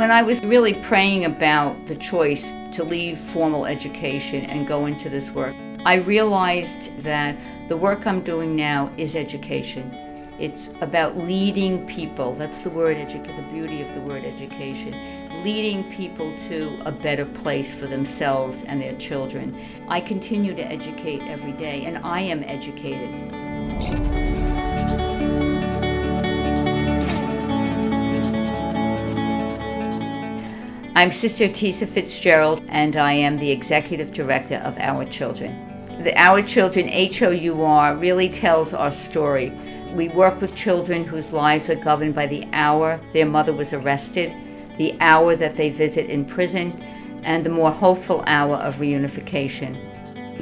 When I was really praying about the choice to leave formal education and go into this work, I realized that the work I'm doing now is education. It's about leading people. That's the word the beauty of the word education. Leading people to a better place for themselves and their children. I continue to educate every day, and I am educated. I'm Sister Tesa Fitzgerald, and I am the Executive Director of Our Children. The Our Children, HOUR, really tells our story. We work with children whose lives are governed by the hour their mother was arrested, the hour that they visit in prison, and the more hopeful hour of reunification.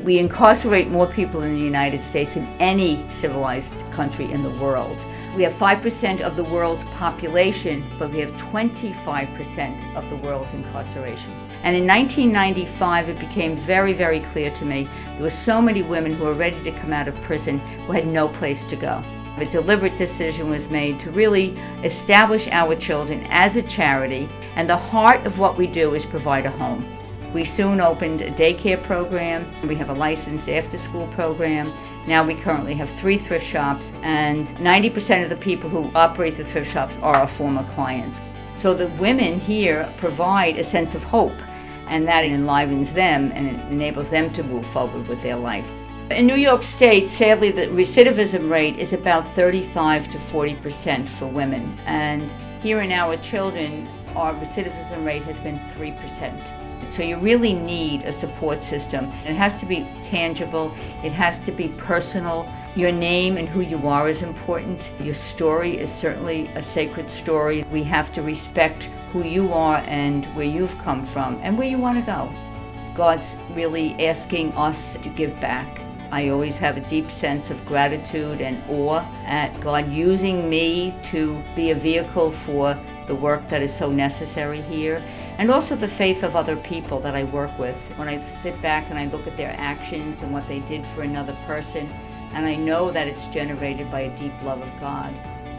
We incarcerate more people in the United States than any civilized country in the world. We have 5% of the world's population, but we have 25% of the world's incarceration. And in 1995, it became very, very clear to me there were so many women who were ready to come out of prison who had no place to go. A deliberate decision was made to really establish Our Children as a charity, and the heart of what we do is provide a home. We soon opened a daycare program. We have a licensed after-school program. Now we currently have 3 thrift shops, and 90% of the people who operate the thrift shops are our former clients. So the women here provide a sense of hope, and that enlivens them and it enables them to move forward with their life. In New York State, sadly, the recidivism rate is about 35 to 40% for women. And here in Our Children, our recidivism rate has been 3%. So you really need a support system. It has to be tangible, it has to be personal. Your name and who you are is important. Your story is certainly a sacred story. We have to respect who you are and where you've come from and where you want to go. God's really asking us to give back. I always have a deep sense of gratitude and awe at God using me to be a vehicle for the work that is so necessary here, and also the faith of other people that I work with. When I sit back and I look at their actions and what they did for another person, and I know that it's generated by a deep love of God.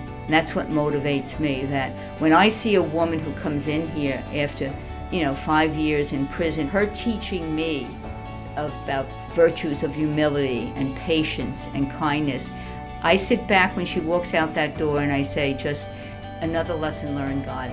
And that's what motivates me, that when I see a woman who comes in here after 5 years in prison, her teaching me about virtues of humility and patience and kindness, I sit back when she walks out that door and I say, just another lesson learned, God.